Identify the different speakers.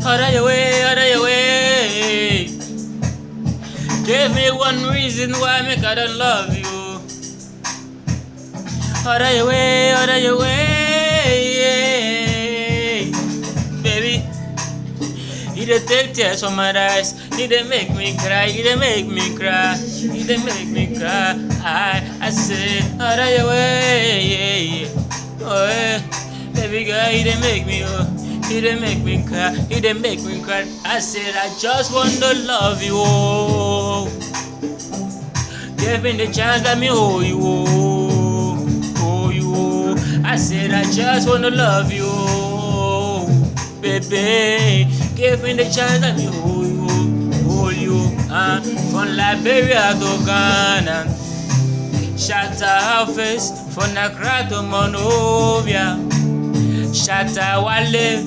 Speaker 1: Other your way, other your way. Give me one reason why make I don't love you. Other your way, other your way. Baby, you dey take tears from my eyes. You dey make me cry, you dey make me cry, you dey make me cry. I say, other your way. Oh, yeah. Baby girl, you dey make me, you dey make me cry, you dey make me cry. I said, I just want to love you, oh. Give me the chance, let me hold you, oh. Hold you, oh. I said, I just want to love you, oh. Baby, give me the chance, let me hold you, hold you. From Liberia to Ghana, Shatta Office, from Accra to Monrovia, Shatta Wale.